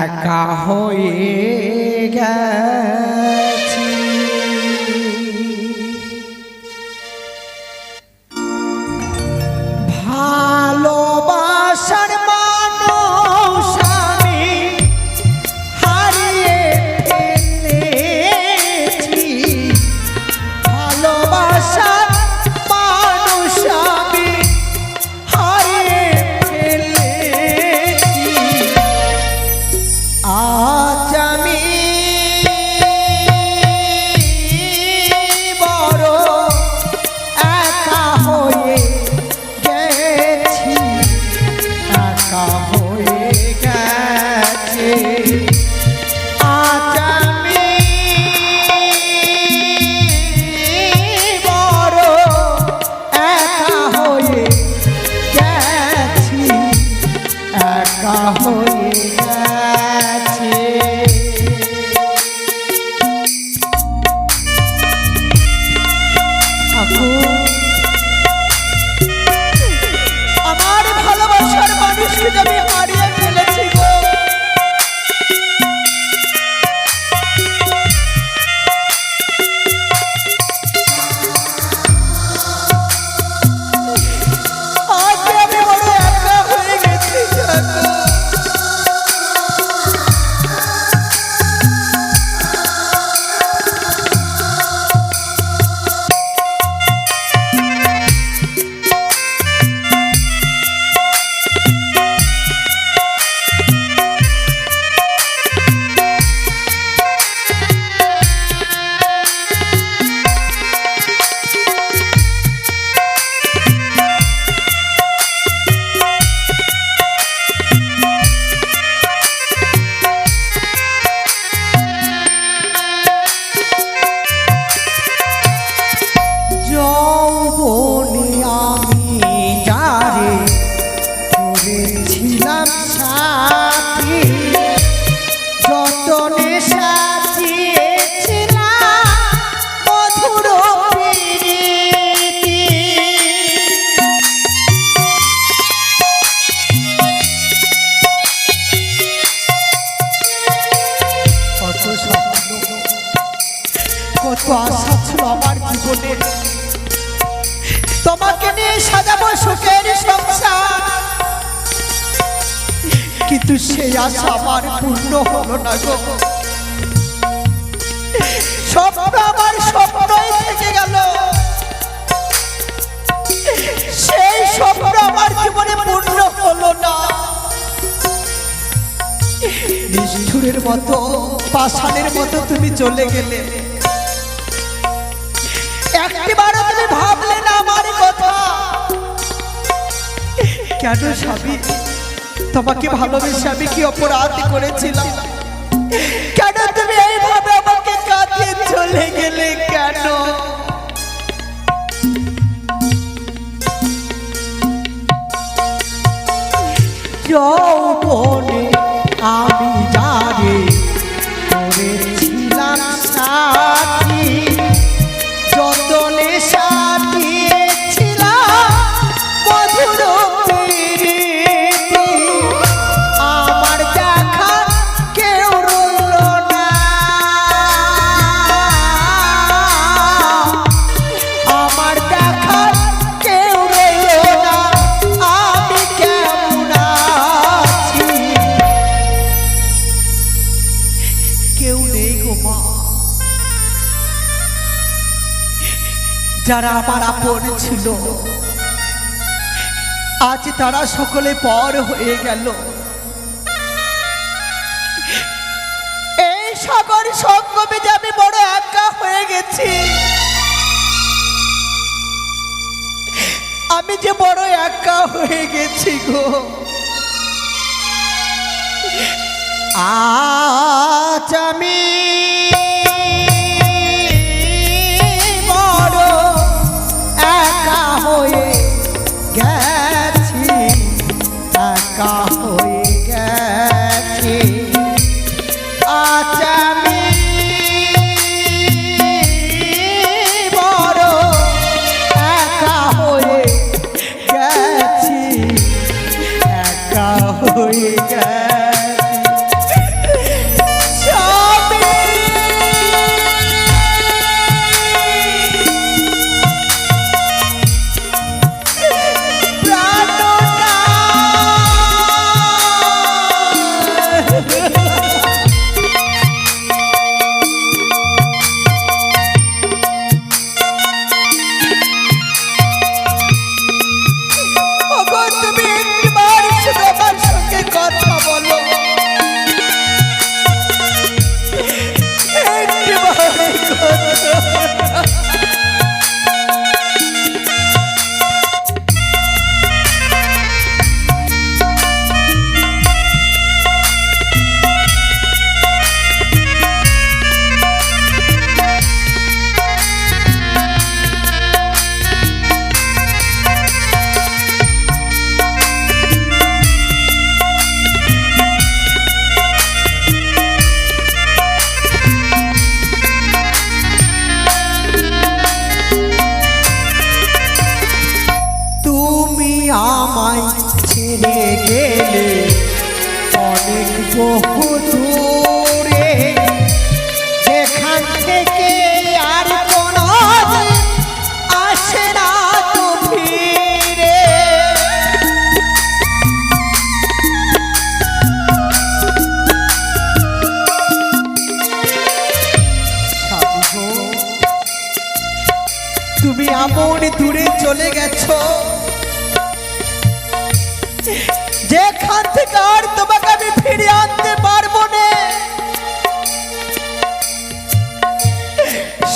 একা হয়ে গেছি। ভালোবাসার মানুষ আমি হারিয়ে ফেলেছি। ভালোবাসার মানুষ আমি হারিয়ে ফেলেছি। আজ আমি বড় একা হয়ে গেছি, একা হয়ে গেছি। আজ আমি বড় একা হয়ে গেছি, একা হয়ে গেছি। আমার ভালোবাসার মানুষকে আমি হারিয়ে ফেলেছি গো। আজ আমি বড় একা হয়ে গেছি জানো। যৌবনে আমি যারে করেছিলাম সাথী, যতনে সাজিয়েছিলাম মধুর প্রীতি। কত স্বপ্ন, কত আশা ছিল আমার জীবনে, তোমাকে নিয়ে সাজাবো সুখের সংসার, কিন্তু সেই আশা আমার পূর্ণ হলো না গো। স্বপ্ন আমার স্বপ্নই থেকে গেল, সেই স্বপ্ন আমার জীবনে পূর্ণ হলো না। নিষ্ঠুরের মতো, পাষাণের মতো তুমি চলে গেলে, একটিবারও তুমি ভাবলে না আমার কথা। কেন স্বামী, তোমাকে ভালোবেসে আমি কি অপরাধ করেছিলাম? কেন তুমি এইভাবে আমাকে কাঁদিয়ে চলে গেলে কেন? যৌবনে আমি যারে করেছিলাম সাথী, যতনে সাজিয়েছিলাম মধুর প্রীতি, আমার দেখা কেউ রইল না, আমার দেখা কেউ রইল না। আমি কেমন আছি, কেউ নেই গো মা। যারা আমার আপন ছিল আজ তারা সকলে পর হয়ে গেল। এই সকল সঙ্গমে যে আমি বড় একা হয়ে গেছি, আমি যে বড় একা হয়ে গেছি গো। আজ আমি বড় একা হয়ে গেছি, একা হয়ে গেছি। আজ আমি বড় একা হয়ে গেছি, একা হয়ে গেছি। দূরে চলে গেছো, যেখান থেকে আর তোমাকে আমি ফিরিয়ে আনতে পারবো না।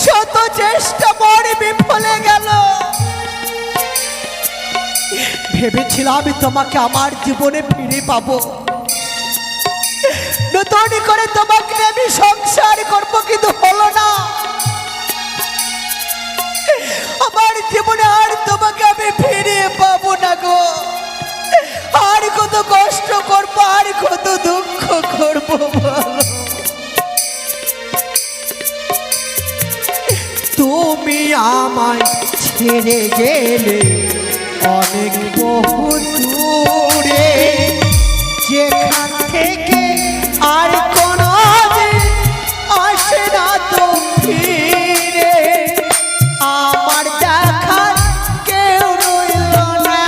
শত চেষ্টা পরে বিফলে গেল। ভেবেছিলাম আমি তোমাকে আমার জীবনে ফিরে পাবো, নতুন করে তোমাকে আমি সংসার করবো, কিন্তু হলো না। আমার জীবনে আর তোমাকে আমি ফিরিয়ে পাবো না গো। আর কত কষ্ট করবো, আর কত দুঃখ করবো বলো। তুমি আমায় ছেড়ে গেলে অনেক বহু দূরে, যেখান থেকে আর কোনো আসে না তো ফিরে। আমার দেখার কেউ রইল না,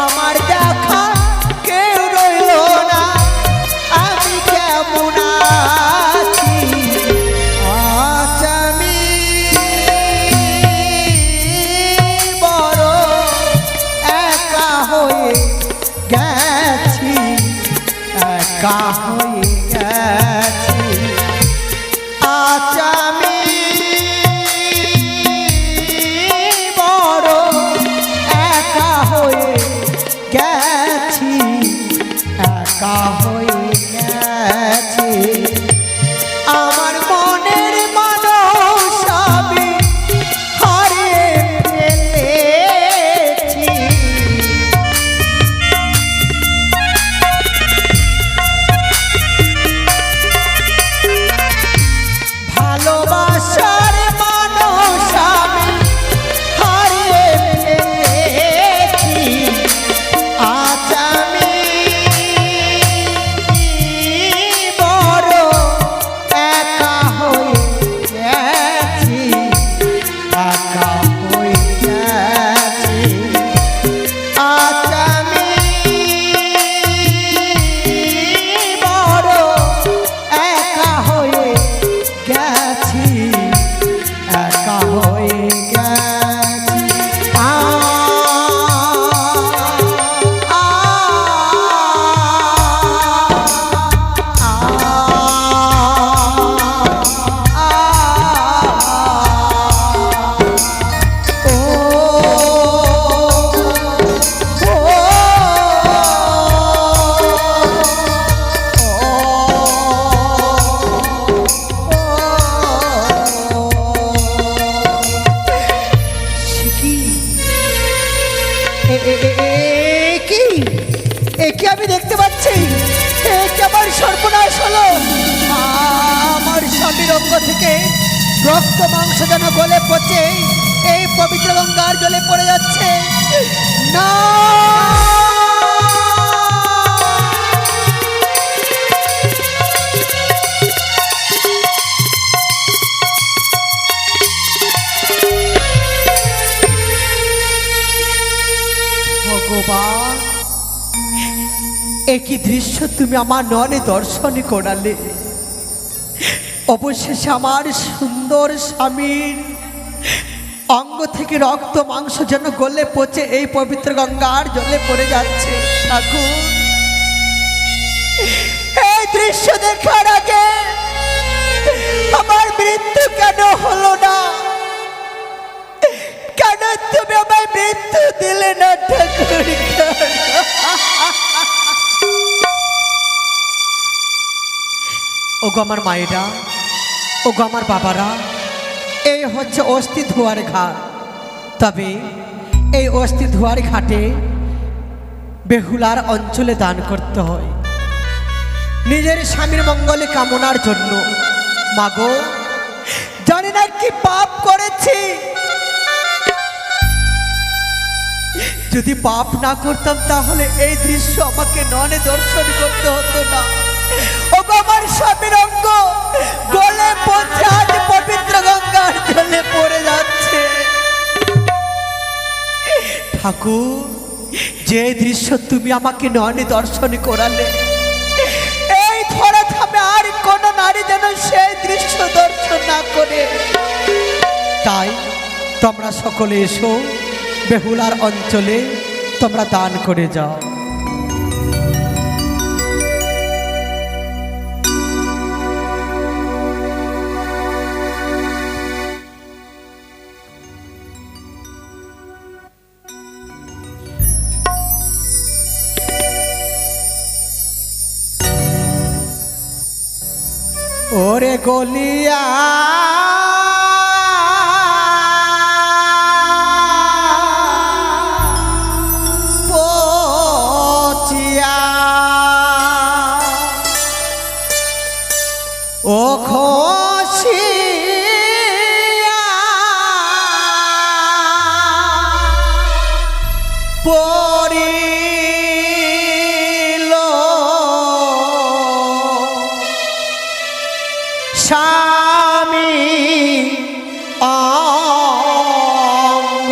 আমার দেখার কেউ রইল না। আমি কেমন আছি আজ আমি বড় একা হয়ে গেছি, একা হয়ে গেছি আজ আমি বড় একা হয়ে গেছি, একা হয়ে গেছি। আমার মনের মানুষ আমি হারিয়ে ফেলেছি। ভালোবাসার মানুষ আমি হারিয়ে ফেলেছি, আজ আমি বড় একা হয়ে গেছি, একা হয়ে গেছি আজ আমি বড় একা হয়ে গেছি, একা হয়ে গেছি। কি আমি দেখতে পাচ্ছি, কি আমার সর্বনাশ হলো। আমার স্বামীর অঙ্গ থেকে রক্ত মাংস যেন গলে পচে এই পবিত্র গঙ্গার জলে পড়ে যাচ্ছে। না, ভগবান, একই দৃশ্য তুমি আমার নয়নে দর্শন করালে। অবশেষে আমার সুন্দর স্বামীর অঙ্গ থেকে রক্ত মাংস যেন গলে পচে এই পবিত্র গঙ্গার জলে পড়ে যাচ্ছে। ঠাকুর, এই দৃশ্য দেখার আগে আমার মৃত্যু কেন হলো না? কেন তুমি আমায় মৃত্যু দিলে না ঠাকুর? ওগো আমার মায়েরা, ওগো আমার বাবারা, এই হচ্ছে অস্থি ধোয়ার ঘাট। তবে এই অস্থি ধোয়ার ঘাটে বেহুলার অঞ্চলে দান করতে হয় নিজের স্বামীর মঙ্গলে কামনার জন্য। মাগো, জানি না কি পাপ করেছি, যদি পাপ না করতাম তাহলে এই দৃশ্য আমাকে নয়নে দর্শন করতে হতো না। ওগো আমার স্বামীর অঙ্গ গলে পচে আজ পবিত্র গঙ্গার জলে পড়ে যাচ্ছে। ঠাকুর, যে দৃশ্য তুমি আমাকে নয়নে দর্শন করালে, এই ধরা থামে আর কোন নারী যেন সেই দৃশ্য দর্শন না করে। তাই তোমরা সকলে এসো, বেহুলার অঞ্চলে তোমরা দান করে যাও। ওরে গলিয়া পচিয়া ও খসিয়া পড়িল স্বামী অঙ্গ।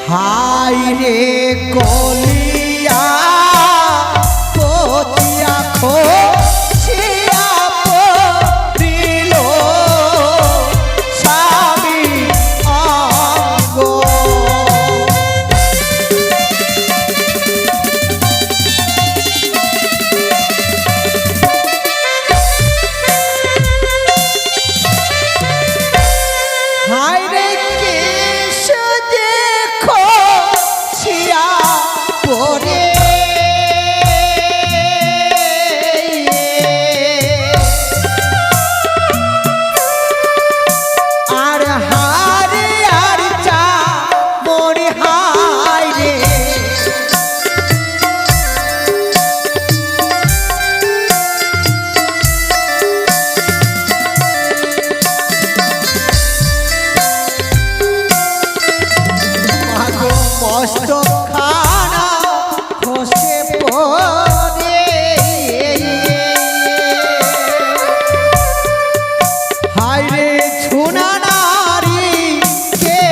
হাই রে গলিয়া পচিয়া খসিয়া পড়িল স্বামী অঙ্গ। হায় রে কেশ দেখো ছিয়া পরে আর হারে আর চা মরে হায় রে। মস্ত খানা খসে পড়ে হায় রে ছুনা নারী কে।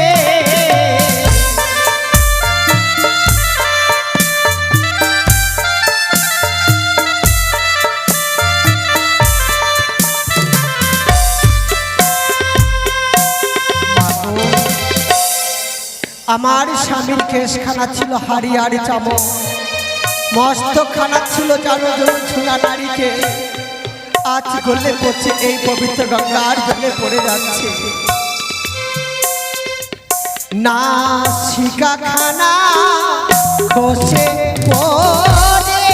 আমার স্বামীর কেশখানা ছিল হাড়িয়ার চামচ, মস্ত খানা ছিল জানো ছুনা নারীকে। আজ গলে পড়ছে এই পবিত্র গঙ্গার জলে পড়ে যাচ্ছে। না শিকা খানা খসে পড়ে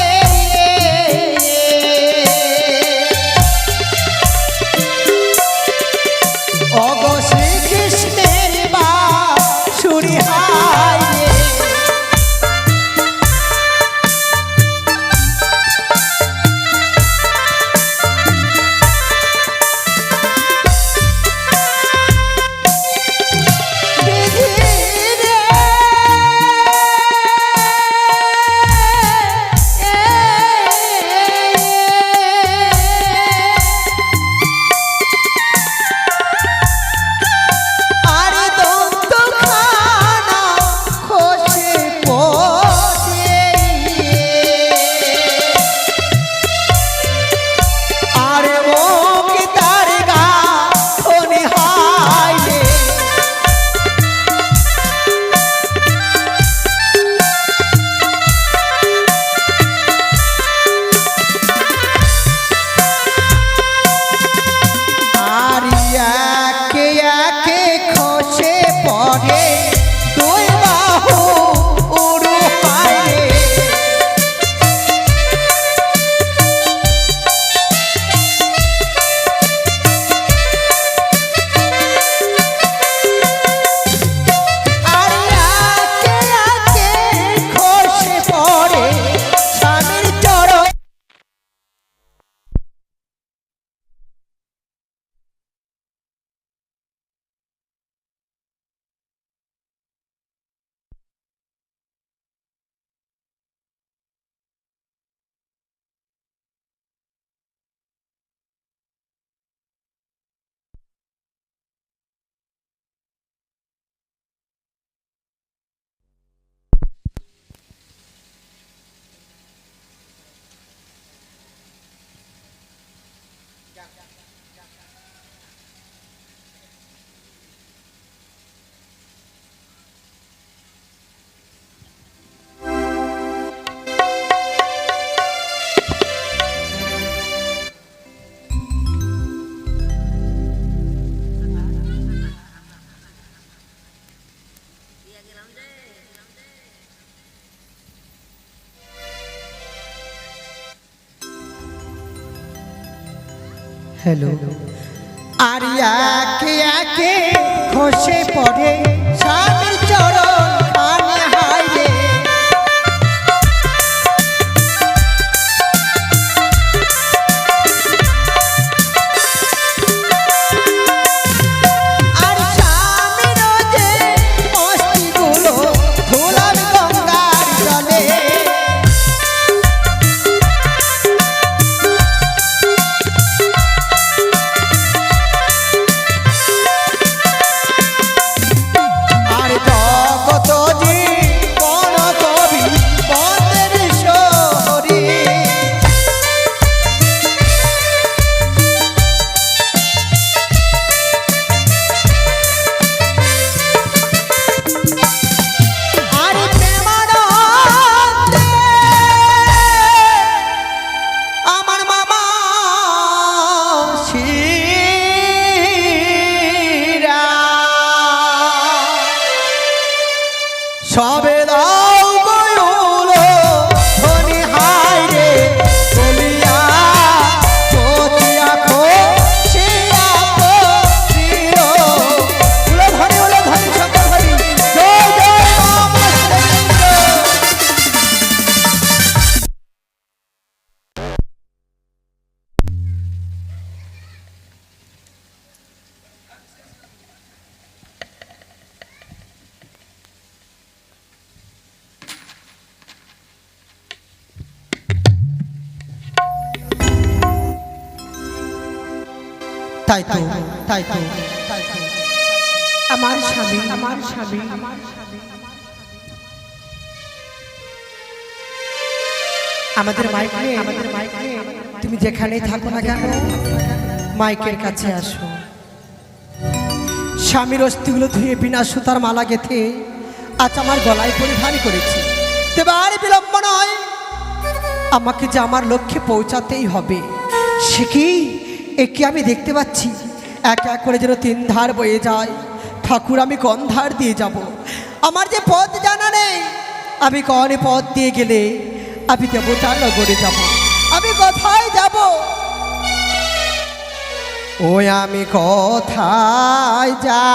অগ শ্রীকৃষ্ণের বাঁশুরি হায় রে। বিধি রে হ্যালো। আর একে একে খসে পড়ে স্বামীর চরণ খানি হায় রে। আর স্বামীর যে অস্থিগুলো ধুলার গঙ্গার জলে। সবে দাও গয়ুলো ধনি হায় রে বলিয়া পতিয়া খো শিয়া খো প্রিয় উলো ধনি সকল হরি জয় জয় রাম তাই তো আমার স্বামী আমাদের মাইক নিয়ে তুমি যেখানেই থাকো না কেন মাইকের কাছে আসো। স্বামীর অস্থিগুলো ধুয়ে বিনা সুতার মালা গেথে আজ আমার গলায় পরিধান করেছি। তবে আর বিলম্ব নয়, আমাকে যে আমার লক্ষ্যে পৌঁছাতেই হবে। সে কি একে আমি দেখতে পাচ্ছি এক এক করে যেন তিন ধার বয়ে যায়। ঠাকুর আমি কোন ধার দিয়ে যাব? আমার যে পথ জানা নেই। আমি কোন পথ দিয়ে গেলে আমি দেবতার নগরে যাব? আমি কোথায় যাব? ওই আমি কোথায় যা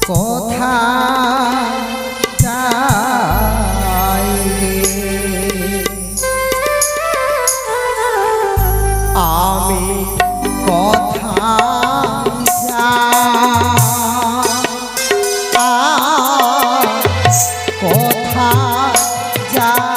কোথায় যাই আমি কোথায় যা কোথায় যাই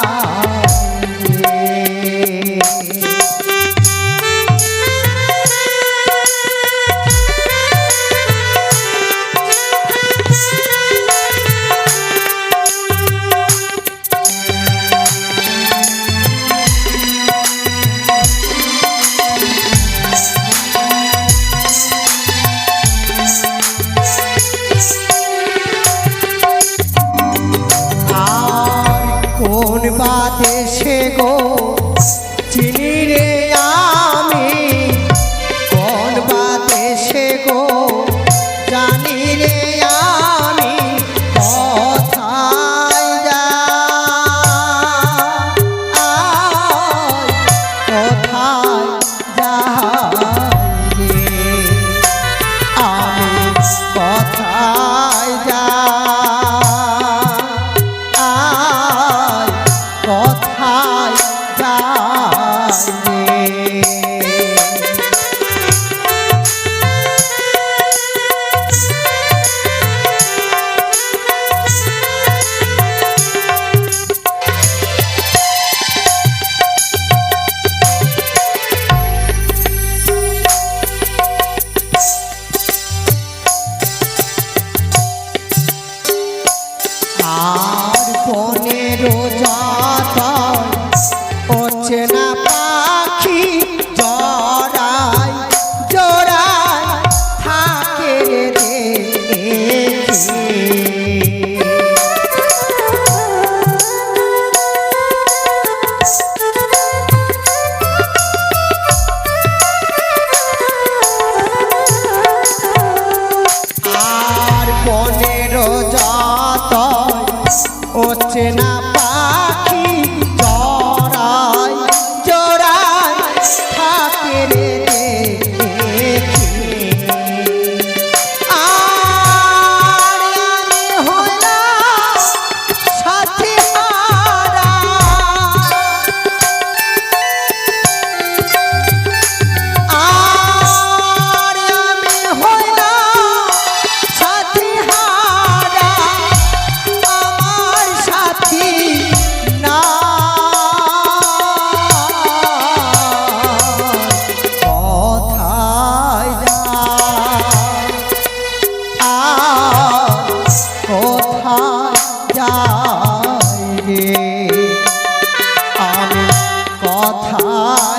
কোন বাতে সে গো চিনি রে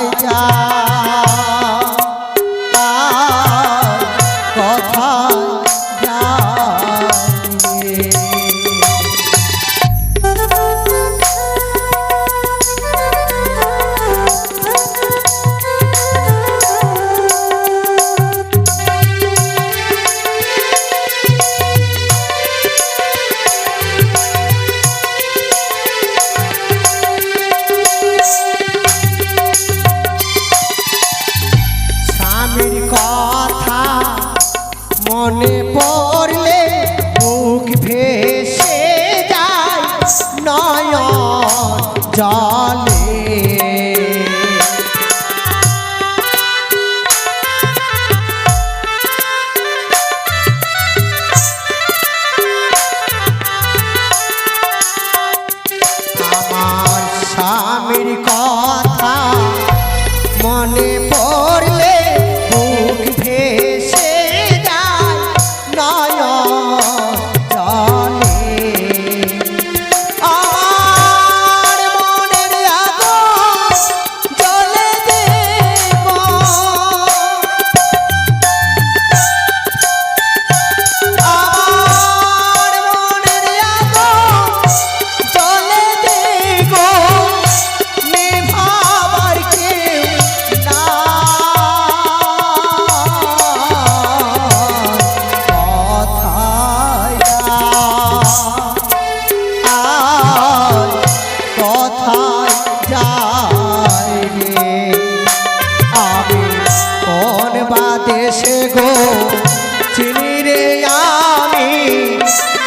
কোথায় যা কোথায় যায় মনে পড়লে বুক ভেসে যায় নয়ন জলে আমার স্বামীর কথা মনে পড়লে বুক ভেসে দেশে গো চিনি রে আমি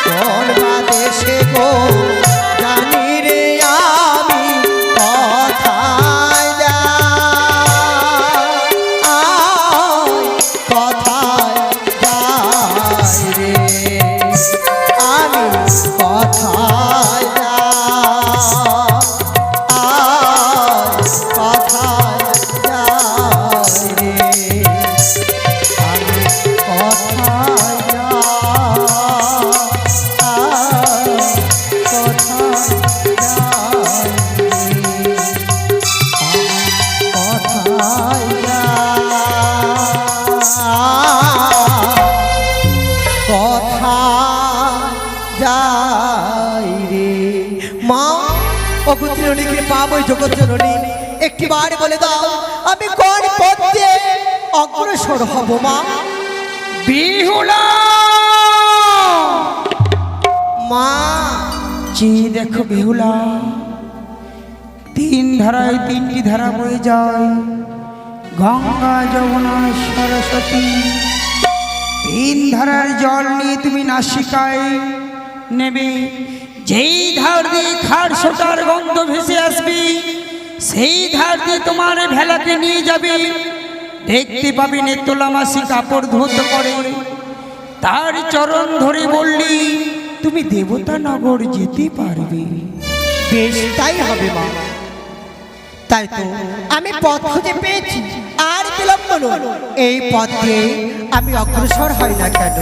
কোন বা দেশে গো জানি রে আমি কোথায় যাই কোথায় যাই রে আমি কোথায় অগুত্রণীকে পাবই জগৎ জননী একটিবার বলে দাও আমি কোন পথ দিয়ে অগ্রসর হব মা বিহুলা মা জি দেখো বিহুলা তিন ধারায় তিনটি ধারা বয়ে যায় গঙ্গা যমুনা সরস্বতী তিন ধারার জল নিয়ে তুমি নাসিকায় নেবে যেই ধার দিয়ে খাট সোটার গন্ধ ভেসে আসবে সেই ধার দিয়ে তোমার ভেলাকে নিয়ে যাবে দেখতে পাবি নেতলা মাসি কাপড় ধৌত করে তার চরণ ধরে বললি তুমি দেবতা নগর যেতে পারবে বেশ তাই হবে মা তাই তো আমি পথ খুঁজে পেয়েছি আর বিলম্ব নয় এই পথে আমি অগ্রসর হই না কেন